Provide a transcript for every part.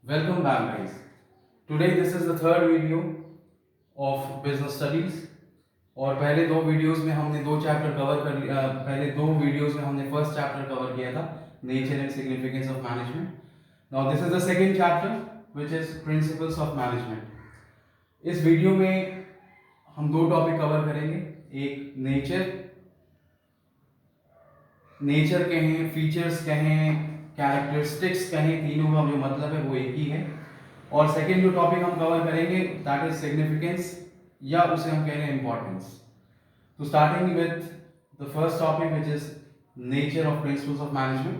Welcome back, guys. Today this is the third video of business studies. और पहले दो videos में हमने दो चैप्टर कवर कर लिया। पहले दो वीडियोस में हमने फर्स्ट चैप्टर कवर किया था, nature and significance of management. Now this is the second chapter which is principles of management. इस वीडियो में हम दो टॉपिक कवर करेंगे. एक नेचर कहें, फीचर्स कहें, कैरेक्टरिस्टिक्स कहें, तीनों का जो मतलब है वो एक ही है. और सेकेंड जो टॉपिक हम कवर करेंगे दैट इज सिग्निफिकेंस, या उसे हम कह रहे हैं इंपॉर्टेंस. तो starting with the first topic which is nature of principles of management.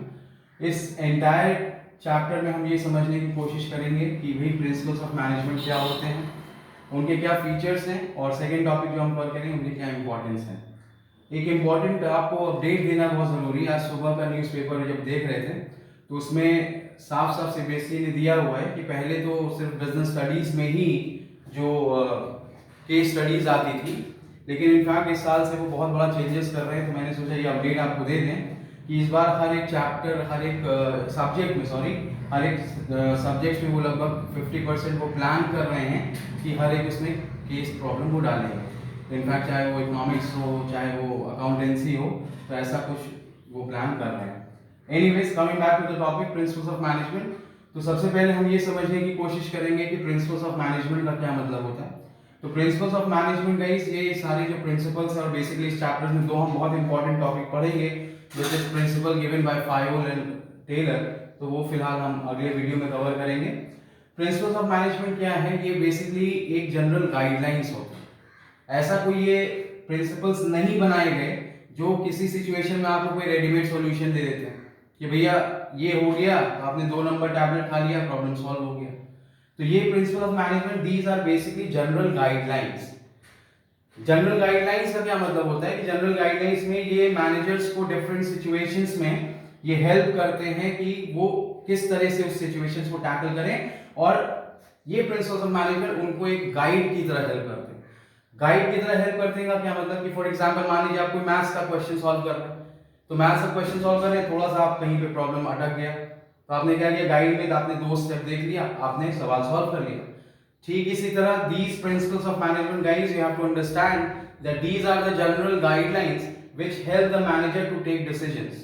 इस एंटायर चैप्टर में हम ये समझने की कोशिश करेंगे कि भाई प्रिंसिपल्स ऑफ मैनेजमेंट क्या होते हैं, उनके क्या फीचर्स हैं, और सेकेंड टॉपिक जो हम कवर करेंगे उनके क्या इंपॉर्टेंस है. एक इम्पॉर्टेंट आपको अपडेट देना बहुत ज़रूरी है. आज सुबह का न्यूज़पेपर जब देख रहे थे तो उसमें साफ साफ सीबीएसई ने दिया हुआ है कि पहले तो सिर्फ बिजनेस स्टडीज़ में ही जो केस स्टडीज़ आती थी, लेकिन इनफैक्ट इस साल से वो बहुत बड़ा चेंजेस कर रहे हैं. तो मैंने सोचा ये अपडेट आपको दे दें कि इस बार हर एक चैप्टर, हर एक सब्जेक्ट में वो लगभग 50% वो प्लान कर रहे हैं कि हर एक उसमें केस प्रॉब्लम वो डालेंगे. इनफैक्ट चाहे वो इकोनॉमिक्स हो, चाहे वो अकाउंटेंसी हो, तो ऐसा कुछ वो प्लान कर रहे हैं. Anyways, coming back to the topic principles of management. तो सबसे पहले हम ये समझने की कोशिश करेंगे कि प्रिंसिपल्स ऑफ मैनेजमेंट का क्या मतलब होता है. तो प्रिंसिपल्स ऑफ मैनेजमेंट गाइस, ये सारे जो प्रिंसिपल्स हैं, और बेसिकली इस चैप्टर में दो हम बहुत इंपॉर्टेंट टॉपिक पढ़ेंगे which is principle given by Fayol and Taylor. तो वो फिलहाल हम अगले वीडियो में कवर करेंगे. प्रिंसिपल्स ऑफ मैनेजमेंट क्या है? ये बेसिकली एक जनरल गाइडलाइंस होती है. ऐसा कोई ये प्रिंसिपल्स नहीं बनाए गए जो किसी सिचुएशन में आपको कोई रेडीमेड सॉल्यूशन दे देते हैं कि भैया ये हो गया, आपने 2 नंबर टैबलेट खा लिया, प्रॉब्लम सॉल्व हो गया. तो ये principle of management, these are basically general guidelines. General guidelines का क्या मतलब होता है कि जनरल गाइडलाइंस में ये मैनेजर्स को डिफरेंट सिचुएशंस में ये हेल्प करते हैं कि वो किस तरह से उस सिचुएशंस को टैकल करें. और ये प्रिंसिपल्स ऑफ मैनेजमेंट उनको एक गाइड की तरह हेल्प करते हैं. गाइड की तरह हेल्प करते हैं का क्या मतलब कि फॉर एग्जांपल मान लीजिए आप कोई मैथ्स का क्वेश्चन सॉल्व कर रहे हैं. तो मैथ्स का क्वेश्चन सॉल्व कर रहे हैं, थोड़ा सा आप कहीं पे प्रॉब्लम अटक गया, तो आपने क्या किया, गाइड में आपने 2 स्टेप देख लिया, आपने सवाल सॉल्व कर लिया. ठीक इसी तरह these principles of management guys, you have to understand that these are the general guidelines which help the manager to take decisions.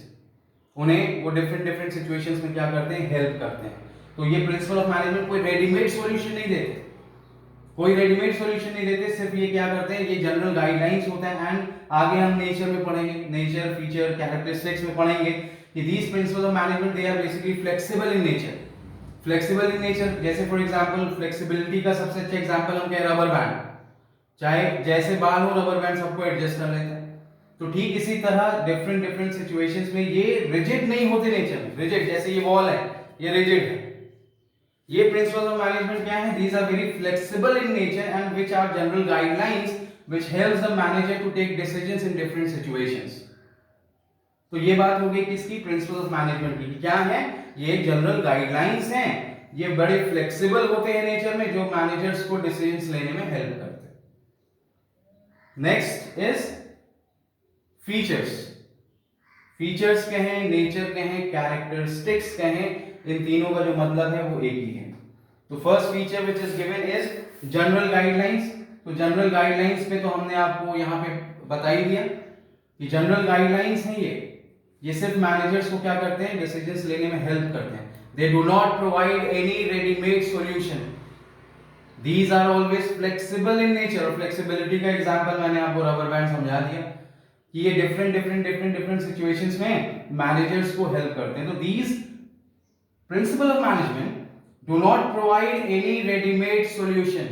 उन्हें वो डिफरेंट सिचुएशंस में क्या करते हैं, हेल्प करते हैं. तो ये प्रिंसिपल ऑफ मैनेजमेंट कोई रेडीमेड सॉल्यूशन नहीं देते, कोई रेडीमेड सॉल्यूशन नहीं देते, सिर्फ ये क्या करते हैं, ये जनरल गाइडलाइंस होता है. एंड आगे हम नेचर में पढ़ेंगे, नेचर, फीचर, कैरेक्टरिस्टिक्स में पढ़ेंगे कि these principles of management they are basically flexible in nature. Flexible in nature जैसे फॉर एग्जांपल फ्लेक्सिबिलिटी का सबसे अच्छा एग्जांपल हम कहें रबर बैंड. चाहे जैसे बाल हो, रबर बैंड सबको एडजस्ट कर लेता है. तो ठीक इसी तरह डिफरेंट सिचुएशंस में ये रिजिड नहीं होते नेचर में. रिजिड जैसे ये वॉल है, ये रिजिड है. ये प्रिंसिपल्स ऑफ मैनेजमेंट क्या है? These are very flexible in nature and which are general guidelines which helps the manager to take decisions in different situations. तो ये बात हो गई किसकी? प्रिंसिपल्स ऑफ मैनेजमेंट की. क्या है? ये जनरल गाइडलाइंस हैं. ये बड़े फ्लेक्सिबल होते हैं नेचर में, जो मैनेजर्स को डिसीजंस लेने में हेल्प करते हैं. Next is features. फीचर्स कहें, नेचर कहें, कैरेक्टरिस्टिक्स कहें, इन तीनों का जो मतलब है वो एक ही है. तो first feature which is given is general guidelines. तो जनरल गाइडलाइंस पे तो हमने आपको यहां पे बता ही दिया कि जनरल गाइडलाइंस है ये सिर्फ मैनेजर्स को क्या करते हैं, डिसीजंस लेने में हेल्प करते हैं. They do not provide any readymade solution. These are always flexible in nature. और फ्लेक्सिबिलिटी का एग्जांपल मैंने आपको रबर बैंड समझा दिया कि ये डिफरेंट सिचुएशंस में मैनेजर्स को हेल्प करते हैं. तो these principle of management do not provide any ready-made solution.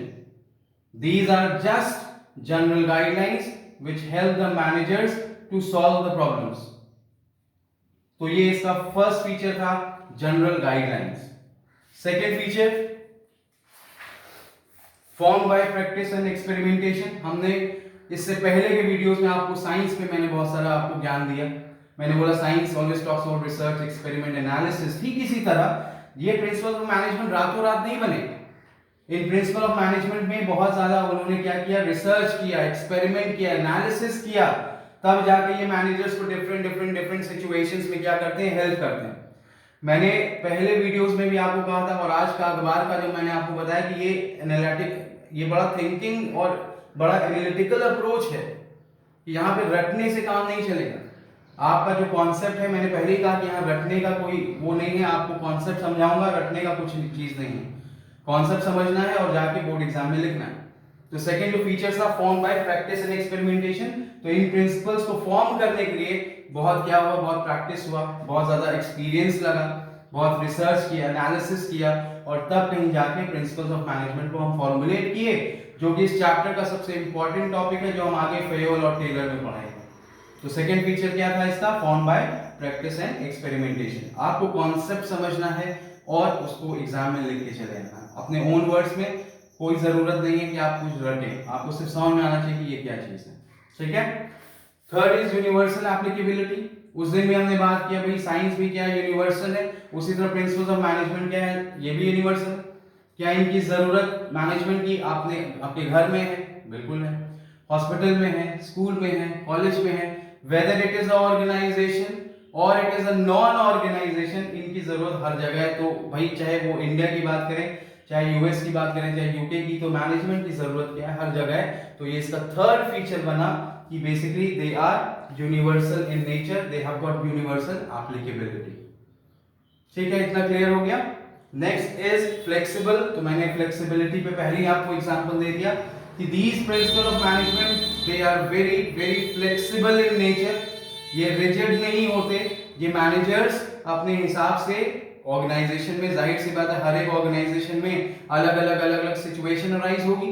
These are just general guidelines which help the managers to solve the problems. तो ये इसका फर्स्ट फीचर था, general guidelines. Second feature form by practice and experimentation. हमने इससे पहले के videos में आपको साइंस पे मैंने बहुत सारा आपको ज्ञान दिया. मैंने बोला science always talks about research, experiment, analysis. ठीक इसी तरह ये प्रिंसिपल ऑफ मैनेजमेंट रातों रात नहीं बने. इन प्रिंसिपल ऑफ मैनेजमेंट में बहुत ज्यादा उन्होंने क्या किया, रिसर्च किया, एक्सपेरिमेंट किया, एनालिसिस किया, तब जाके ये मैनेजर्स को डिफरेंट सिचुएशंस में क्या करते हैं, हेल्प करते हैं. मैंने पहले वीडियोस में भी आपको कहा था और आज का अखबार का जो मैंने आपको बताया कि ये बड़ा थिंकिंग और बड़ा एनालिटिकल अप्रोच है कि यहाँ पे रटने से काम नहीं चलेगा। आपका जो कॉन्सेप्ट है, मैंने पहले ही कहा कि यहाँ रटने का कोई वो नहीं है, आपको कॉन्सेप्ट समझाऊंगा, रटने का कुछ चीज नहीं है। कॉन्सेप्ट समझना है और जाके बोर्ड एग्जाम में लिखना है। तो सेकंड जो फीचर्स था, form by practice and experimentation. तो इन प्रिंसिपल्स को फॉर्म करने के लिए बहुत क्या हुआ, बहुत प्रैक्टिस हुआ, बहुत ज्यादा एक्सपीरियंस लगा, बहुत रिसर्च किया, एनालिसिस किया और तब कहीं जाके प्रिंसिपल्स ऑफ मैनेजमेंट को हम फॉर्मुलेट किए, जो कि इस चैप्टर का सबसे इंपॉर्टेंट टॉपिक है जो हम आगे फेयोल और टेलर में पढ़ाएंगे। तो सेकंड फीचर क्या था इसका, form by practice and experimentation. आपको कॉन्सेप्ट समझना है और उसको एग्जाम में लिख के चले जाना है अपने ओन वर्ड्स में। कोई जरूरत नहीं है कि आप कुछ रटें, आपको सिर्फ समझ में आना चाहिए कि ये क्या चीज है, ठीक है। Third is universal applicability. उस दिन भी हमने बात किया भाई साइंस भी क्या है, यूनिवर्सल है। उसी तरह प्रिंसिपल्स ऑफ मैनेजमेंट क्या है, ये भी यूनिवर्सल है। क्या इनकी जरूरत मैनेजमेंट की आपने आपके घर में है, बिल्कुल है, हॉस्पिटल में है, स्कूल में है, कॉलेज में है, whether it is a organisation और it is a non organisation, इनकी जरूरत हर जगह है। तो भाई चाहे वो इंडिया की बात करें, चाहे यूएस की बात करें, चाहे यूके की, तो मैनेजमेंट की जरूरत क्या है, हर जगह है। तो ये इसका थर्ड फीचर बना कि basically they are universal in nature, they have got universal applicability. ठीक है, इतना क्लियर हो गया। Next is flexible. तो मैंने फ्लेक्सिबिलिटी पे पहले ही आपको एग्जांपल दे दिया कि these principles of management they are very very flexible in nature। ये रिजिड नहीं होते, ये मैनेजर्स अपने हिसाब से ऑर्गेनाइजेशन में, जाहिर सी बात है हर एक ऑर्गेनाइजेशन में अलग अलग सिचुएशन अराइज होगी,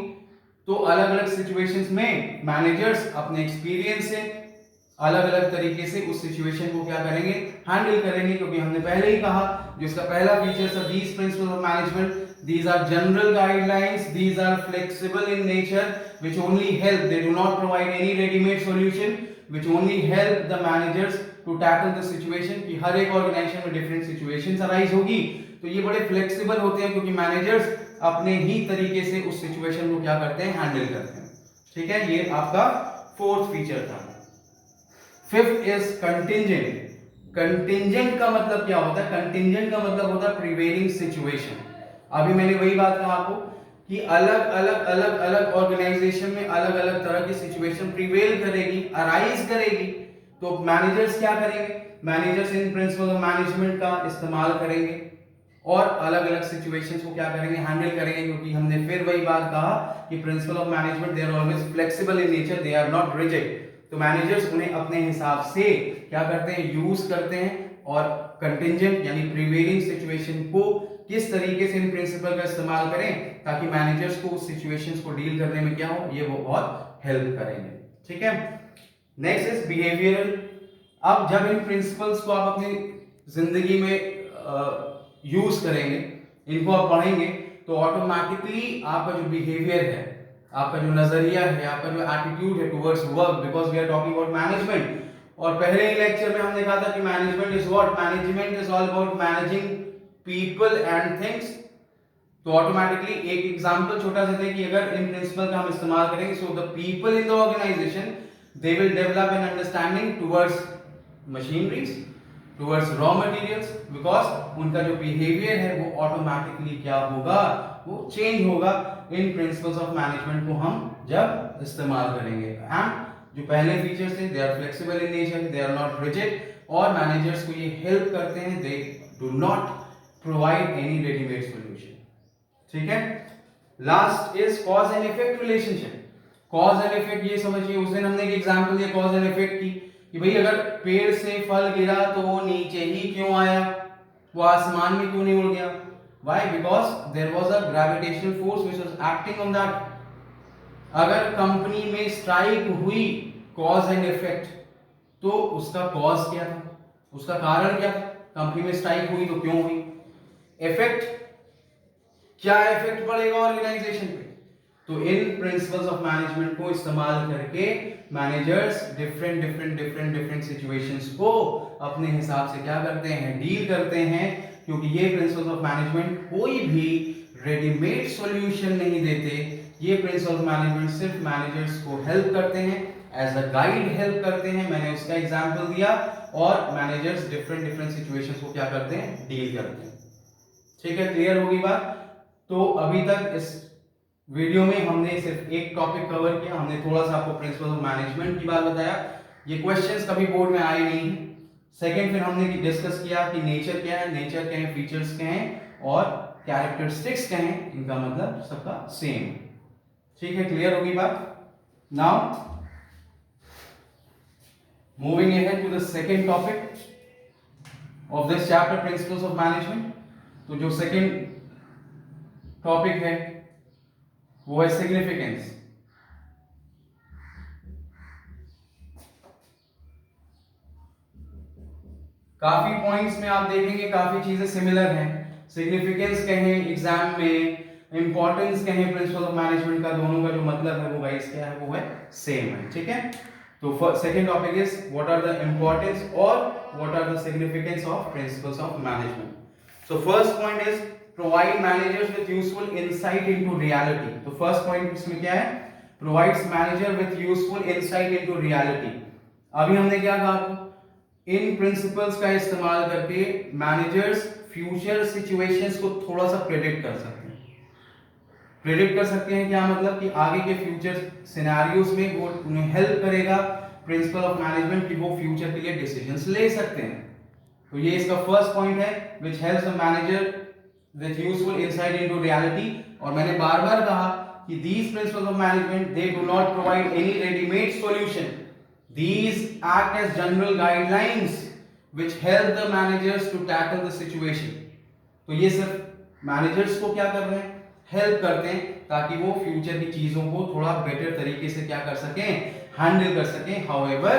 तो अलग अलग सिचुएशंस में मैनेजर्स अपने एक्सपीरियंस से अलग अलग तरीके से उस सिचुएशन को क्या करेंगे, हैंडल करेंगे। क्योंकि हमने पहले ही कहा जो इसका पहला फीचर था, these principles of management, these are general guidelines, these are flexible in nature, which only help, they do not provide any ready-made solution, which only help the managers to tackle the situation। कि हर एक organisation में different situations arise होगी, तो ये बड़े flexible होते हैं क्योंकि मैनेजर्स अपने ही तरीके से उस सिचुएशन को क्या करते हैं, हैंडल करते हैं। ठीक है, ये आपका फोर्थ फीचर था। Fifth is contingent. कंटिंजेंट का मतलब क्या होता है, कंटिंजेंट का मतलब होता है प्रिवेलिंग सिचुएशन। अभी मैंने वही बात कहा आपको कि अलग अलग ऑर्गेनाइजेशन में अलग अलग तरह की सिचुएशन प्रिवेल करेगी, अराइज करेगी, तो मैनेजर्स क्या करेंगे, managers in principle of management का इस्तेमाल करेंगे और अलग अलग सिचुएशंस को क्या करेंगे, हैंडल करेंगे। क्योंकि हमने फिर वही बात कहा कि principle of management they are always flexible in nature, they are not rigid. तो मैनेजर्स उन्हें अपने हिसाब से क्या करते हैं, यूज करते हैं और कंटिंजेंट यानी प्रिवेलिंग सिचुएशन को किस तरीके से इन प्रिंसिपल का इस्तेमाल करें ताकि मैनेजर्स को उस सिचुएशंस को डील करने में क्या हो, ये वो बहुत हेल्प करेंगे। ठीक है, नेक्स्ट इज बिहेवियरल। अब जब इन प्रिंसिपल्स को आप अपनी जिंदगी में यूज करेंगे, इनको आप पढ़ेंगे, तो ऑटोमेटिकली आपका जो बिहेवियर है, आपका जो नजरिया है, आपका जो एटीट्यूड है towards work, because we are talking about management. और पहले ही लेक्चर में हमने कहा था कि management is what, management is all about managing people and things. तो ऑटोमेटिकली एक एग्जांपल छोटा सा दें कि अगर इन प्रिंसिपल का हम इस्तेमाल करेंगे, so the people in the organisation they will develop an understanding towards machineries, towards raw materials, because उनका जो बिहेवियर है वो ऑटोमेटिकली क्या होगा, वो चेंज होगा इन प्रिंसिपल्स ऑफ मैनेजमेंट को हम जब इस्तेमाल करेंगे। एंड जो पहले फीचर्स थे, they are flexible in nature, they are not rigid, और मैनेजर्स को ये हेल्प करते हैं, they do not provide any readymade solution. ठीक है, last is cause and effect relationship. Cause and effect ये समझिए, उस दिन हमने एक एग्जांपल दिया कॉज एंड इफेक्ट की कि भाई अगर पेड़ से फल गिरा तो वो नीचे ही क्यों आया, वो आसमान में क्यों नहीं उड़ गया? Why? Because there was a gravitational force which was acting on that. अगर कंपनी में स्ट्राइक हुई, कॉज एंड इफेक्ट, तो उसका कॉज क्या था, उसका कारण क्या था? कंपनी में स्ट्राइक हुई तो क्यों हुई? इफेक्ट, क्या इफेक्ट पड़ेगा ऑर्गेनाइजेशन पे? तो इन प्रिंसिपल्स ऑफ मैनेजमेंट को इस्तेमाल करके मैनेजर्स डिफरेंट सिचुएशंस को अपने हिसाब से क्या करते हैं, डील करते हैं। क्योंकि ये प्रिंसिपल्स ऑफ मैनेजमेंट कोई भी रेडीमेड सॉल्यूशन नहीं देते, ये प्रिंसिपल्स ऑफ मैनेजमेंट सिर्फ मैनेजर्स को हेल्प करते हैं एज अ गाइड हेल्प करते हैं, मैंने उसका एग्जांपल दिया, और मैनेजर्स डिफरेंट डिफरेंट सिचुएशंस को क्या करते हैं, डील करते हैं। ठीक है, क्लियर होगी बात। तो अभी तक इस वीडियो में हमने सिर्फ एक टॉपिक कवर किया, हमने थोड़ा सा आपको प्रिंसिपल ऑफ मैनेजमेंट की बात बताया। ये क्वेश्चंस कभी बोर्ड में आए नहीं है। सेकंड, फिर हमने डिस्कस किया कि नेचर क्या है, नेचर क्या है, फीचर्स क्या हैं, और कैरेक्टरिस्टिक्स क्या हैं, इनका मतलब सबका सेम। ठीक है, क्लियर होगी बात। Now moving ahead to the second topic of this chapter, principles of management. तो जो सेकंड टॉपिक है वो है सिग्निफिकेंस। काफी पॉइंट्स में आप देखेंगे काफी चीजें सिमिलर हैं। सिग्निफिकेंस कहें एग्जाम में, इंपॉर्टेंस कहें प्रिंसिपल ऑफ मैनेजमेंट का, दोनों का जो मतलब है वो गाइस क्या है, वो है सेम है। ठीक है, तो second topic is what are the importance और what are the significance of principles of management. So first point is provide managers with useful insight into reality. तो फर्स्ट पॉइंट इसमें क्या है, provides manager with useful insight into reality. अभी हमने क्या कहा आपको, इन प्रिंसिपल्स का इस्तेमाल करके मैनेजर्स फ्यूचर सिचुएशंस को थोड़ा सा प्रेडिक्ट कर सकते हैं। प्रेडिक्ट कर सकते हैं क्या मतलब कि आगे के फ्यूचर सिनेरियोज में वो उन्हें हेल्प करेगा प्रिंसिपल ऑफ मैनेजमेंट कि वो फ्यूचर के लिए डिसीजंस ले सकते हैं। तो ये इसका फर्स्ट पॉइंट है, which helps the manager with useful insight into reality. और मैंने बार बार कहा कि these principles of management they do not provide any readymade solution, these act as general guidelines which help the managers to tackle the situation। तो ये सिर्फ managers को क्या कर रहे हैं, हेल्प करते हैं ताकि वो फ्यूचर की चीजों को थोड़ा बेटर तरीके से क्या कर सकें, हैंडल कर सकें। however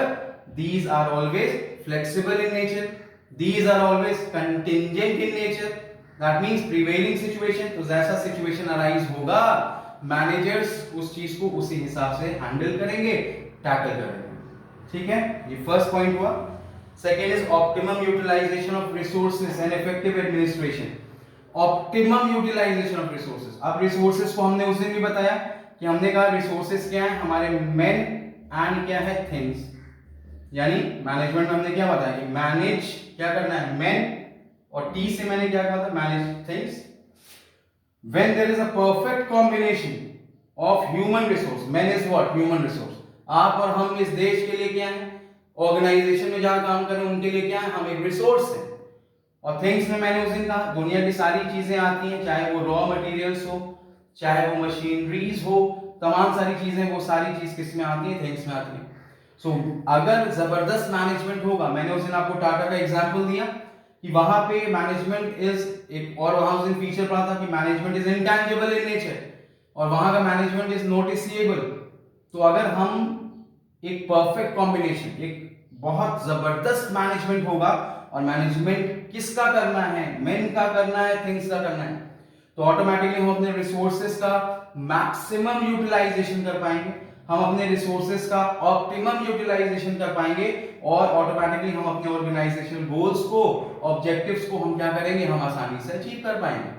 these are always flexible in nature, these are always contingent in nature, that means prevailing situation। तो जैसा सिचुएशन अराइज होगा मैनेजर्स उस चीज को उसी हिसाब से हैंडल करेंगे, टैकल करेंगे। ठीक है, ये फर्स्ट पॉइंट हुआ। Second is optimum utilisation of resources and effective administration. Optimum utilisation of resources. अब रिसोर्सेज को हमने उस दिन भी बताया कि हमने कहा रिसोर्सेज क्या है, हमारे मेन एंड क्या है, थिंग्स। यानी मैनेजमेंट में हमने क्या बताया कि मैनेज क्या करना है, मेन, और टी से मैंने क्या कहा था, manage things. When there is a perfect combination of human resource, men is what, human resource. आप और हम इस देश के लिए क्या है, ऑर्गेनाइजेशन में जहां काम कर रहे हैं उनके लिए क्या है, हम एक रिसोर्स है। और थिंग्स में मैंने उस दिन कहा दुनिया की सारी चीजें आती हैं, चाहे वो रॉ मटेरियल्स हो, चाहे वो मशीनरीज हो, तमाम सारी चीजें, वो सारी चीज किस में आती है, थिंग्स में आती है। सो अगर जबरदस्त मैनेजमेंट होगा, मैंने उस दिन आपको टाटा का एग्जांपल दिया कि वहां पे मैनेजमेंट इज एक, और वहां उस दिन फीचर पढ़ा था कि management is intangible in nature, और वहां का मैनेजमेंट इज नोटिसेबल। तो अगर हम एक परफेक्ट कॉम्बिनेशन, एक बहुत जबरदस्त मैनेजमेंट होगा, और मैनेजमेंट किसका करना है, मेन का करना है, थिंग्स का करना है, तो ऑटोमेटिकली हम अपने रिसोर्सेज का मैक्सिमम यूटिलाइजेशन कर पाएंगे, हम अपने रिसोर्सेज का ऑप्टिमम यूटिलाइजेशन कर पाएंगे, और ऑटोमेटिकली हम अपने ऑर्गेनाइजेशनल गोल्स को, ऑब्जेक्टिव्स को हम क्या करेंगे, हम आसानी से अचीव कर पाएंगे।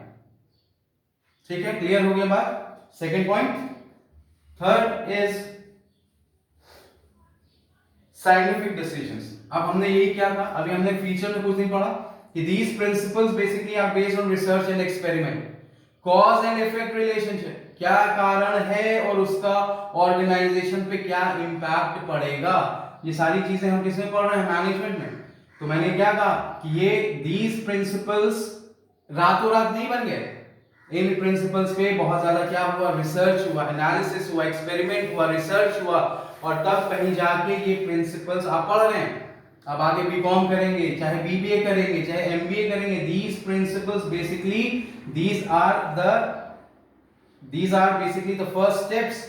ठीक है, क्लियर हो गया बात। Second point. Third is scientific decisions. अब हमने यही क्या था, अभी हमने फीचर में कुछ नहीं पढ़ा कि these principles basically are based on research and experiment, cause and effect relationship, क्या कारण है और उसका ऑर्गेनाइजेशन पे क्या इंपैक्ट पड़ेगा, ये सारी चीजें हम किसमें पढ़ रहे हैं, मैनेजमेंट में। तो मैंने क्या कहा कि ये these principles रातों रात नहीं बन गए, इन प्रिंसिपल्स पे बहुत ज्यादा क्या हुआ, रिसर्च हुआ, एनालिसिस हुआ, एक्सपेरिमेंट हुआ, रिसर्च हुआ, और तब कहीं जाके ये प्रिंसिपल्स आप पढ़ रहे हैं। अब आगे बीकॉम करेंगे, चाहे बीबीए करेंगे, चाहे एमबीए करेंगे, these principles basically these are basically the first steps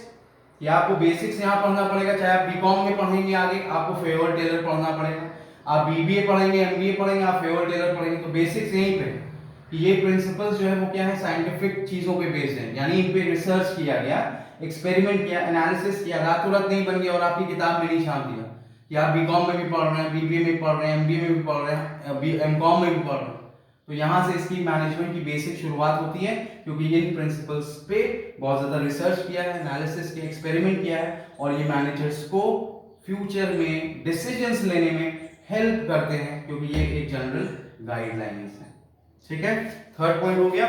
कि आपको बेसिक्स यहाँ पढ़ना पड़ेगा। चाहे आप बीकॉम में पढ़ेंगे, आगे आपको फेवर टेलर पढ़ना पड़ेगा, आप बीबीए पढ़ेंगे, एमबीए पढ़ेंगे, आप फेवर टेलर पढ़ेंगे, तो बेसिक्स यहीं पे कि ये प्रिंसिपल्स जो है वो क्या है, साइंटिफिक चीजों पे बेस्ड है, यानी इन पे रिसर्च किया गया, एक्सपेरिमेंट किया, एनालिसिस किया, रातों रात नहीं बन गया और आपकी किताब में नहीं छाप दिया कि आप बीकॉम में भी पढ़ रहे हैं, बीबीए में पढ़ रहे हैं, एमबीए में भी पढ़ रहे हैं, एमकॉम में भी पढ़ रहे हैं। तो यहाँ से इसकी मैनेजमेंट की बेसिक शुरुआत होती है, क्योंकि इन प्रिंसिपल्स पे बहुत ज्यादा रिसर्च किया है, एनालिसिस किया, एक्सपेरिमेंट किया है, और ये मैनेजर्स को फ्यूचर में डिसीजंस लेने में हेल्प करते हैं, क्योंकि ये एक जनरल गाइडलाइंस है। ठीक है, थर्ड पॉइंट हो गया।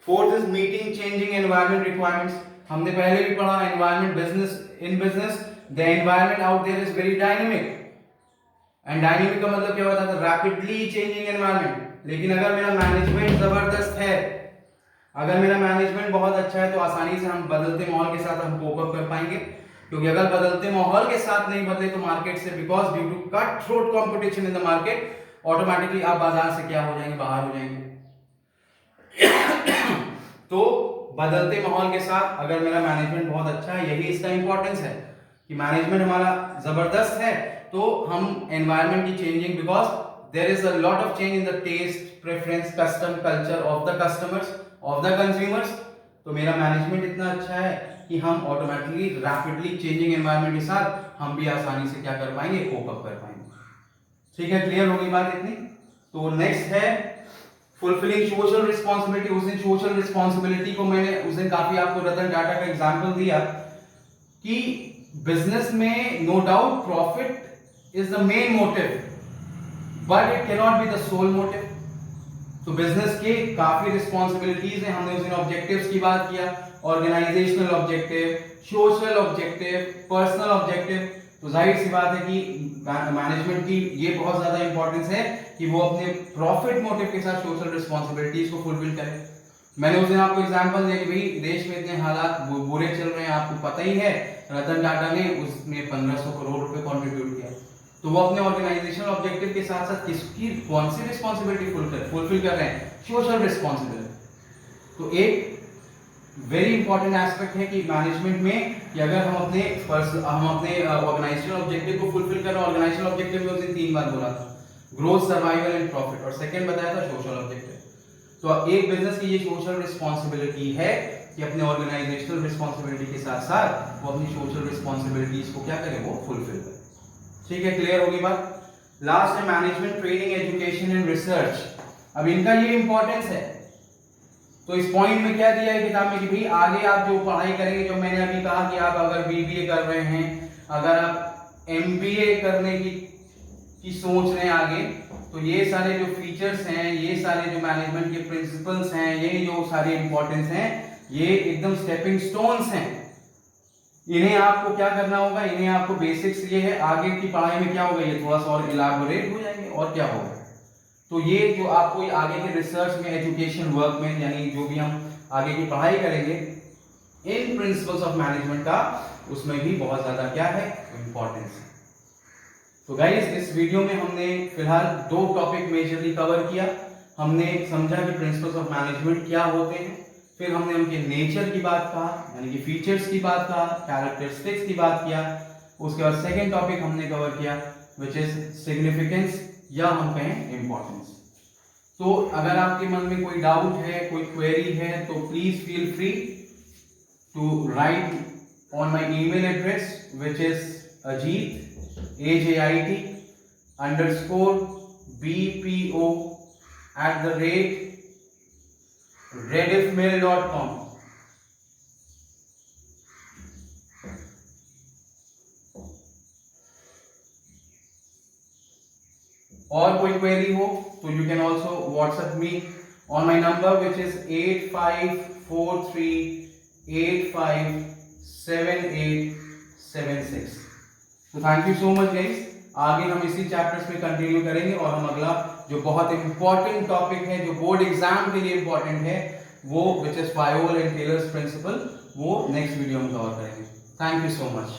Fourth is meeting changing environment requirements. हमने पहले भी पढ़ा environment business the environment out there is very dynamic, and dynamic का मतलब क्या होता है? Rapidly changing environment. लेकिन अगर मेरा मैनेजमेंट जबरदस्त है, अगर मेरा मैनेजमेंट बहुत अच्छा है, तो आसानी से हम बदलते माहौल के साथ हम कोप अप कर पाएंगे। क्योंकि अगर बदलते माहौल के साथ नहीं बदले तो मार्केट से, because due to cut throat competition in the market, automatically आप बाजार से क्या हो जाएंगे? बाहर हो जाएंगे। तो बदलते माहौल के साथ अगर मेरा मैनेजमेंट बहुत अच्छा है, यही इसका इंपॉर्टेंस है कि मैनेजमेंट हमारा जबरदस्त है, तो हम एनवायरमेंट की changing, because there is a lot of change in the taste, preference, custom, culture of the customers, of the consumers. तो मेरा मैनेजमेंट इतना अच्छा है कि हम ऑटोमेटिकली रैपिडली चेंजिंग एनवायरमेंट के साथ हम भी आसानी से क्या कर पाएंगे? कोप अप कर पाएंगे। ठीक है, क्लियर हो गई बात इतनी? तो नेक्स्ट है फुलफिलिंग सोशल रिस्पांसिबिलिटी। उस दिन सोशल रिस्पांसिबिलिटी को मैंने उस दिन काफी आपको रतन टाटा का एग्जांपल दिया कि बिजनेस में no doubt profit is the main motive, but it can not be the sole motive. तो बिजनेस के काफी रिस्पांसिबिलिटीज हैं। हमने उस दिन ऑब्जेक्टिव्स की बात किया, organisational objective, social objective, personal objective. तो जाहिर सी बात है कि मैनेजमेंट की ये बहुत ज्यादा इंपॉर्टेंस है कि वो अपने प्रॉफिट मोटिव के साथ सोशल रिस्पांसिबिलिटीज को फुलफिल करे। मैंने उस दिन आपको एग्जांपल दिया कि भाई देश में इतने हालात बुरे चल रहे हैं, आपको पता ही है, रतन टाटा ने उसमें 1500 करोड़ रुपए कंट्रीब्यूट किया। तो वो अपने ऑर्गेनाइजेशनल ऑब्जेक्टिव के साथ साथ किसकी कौन सी रिस्पांसिबिलिटी फुलफिल कर रहे हैं? Social responsibility. तो एक वेरी इंपॉर्टेंट एस्पेक्ट है कि मैनेजमेंट में कि अगर हम अपने ऑर्गेनाइजेशनल ऑब्जेक्टिव को फुलफिल कर रहे हैं। ऑर्गेनाइजेशनल ऑब्जेक्टिव में उस दिन 3 बार बोला था, ग्रोथ, सर्वाइवल एंड प्रॉफिट, और सेकंड बताया था सोशल ऑब्जेक्टिव। तो एक बिजनेस की ये सोशल रिस्पांसिबिलिटी है कि अपने ऑर्गेनाइजेशनल रिस्पांसिबिलिटी के साथ साथ वो अपनी सोशल रिस्पांसिबिलिटीज को क्या करें? वो फुलफिल करें। ठीक है, क्लियर होगी बात? लास्ट है management training, education and research. अब इनका ये इंपॉर्टेंस है। तो इस पॉइंट में क्या दिया है किताब में कि भाई आगे आप जो पढ़ाई करेंगे, जो मैंने अभी कहा कि आप अगर बीबीए कर रहे हैं, अगर आप एमबीए करने की सोच रहे हैं आगे, तो ये सारे जो फीचर्स हैं, ये सारे जो मैनेजमेंट के प्रिंसिपल्स हैं, ये जो सारे इंपॉर्टेंस हैं, ये एकदम स्टेपिंग स्टोन्स हैं। इन्हें आपको क्या करना होगा? इन्हें आपको बेसिक्स, ये है, आगे की पढ़ाई में क्या होगा? ये थोड़ा सा और इलाबोरेट हो जाएंगे और क्या होगा। तो ये जो आपको आगे के रिसर्च में, एजुकेशन वर्क में, यानी जो भी हम आगे की पढ़ाई करेंगे इन प्रिंसिपल्स ऑफ मैनेजमेंट का, उसमें भी बहुत ज्यादा क्या है? इंपॉर्टेंस है। तो गाइस इस वीडियो में हमने फिलहाल 2 टॉपिक मेजरली कवर किया। हमने समझा कि प्रिंसिपल्स ऑफ मैनेजमेंट क्या होते हैं, फिर हमने उनके नेचर की बात कहा, यानी कि फीचर्स की बात कहा, कैरेक्टरिस्टिक्स की बात किया। उसके बाद सेकंड टॉपिक हमने कवर किया विच इज सिग्निफिकेंस, या हम कहें इंपॉर्टेंस। तो अगर आपके मन में कोई डाउट है, कोई क्वेरी है, तो please feel free to write on my email address which is ajit AJIT_BPO@rediffmail.com। और कोई क्वेरी हो तो you can also WhatsApp me on my number which is 8543857876। तो thank you so much guys. आगे हम इसी चैप्टर्स में कंटिन्यू करेंगे और हम अगला जो बहुत इंपॉर्टेंट टॉपिक है, जो बोर्ड एग्जाम के लिए इंपॉर्टेंट है, वो which is Fayol and Taylor's principle, वो नेक्स्ट वीडियो में कवर करेंगे। Thank you so much.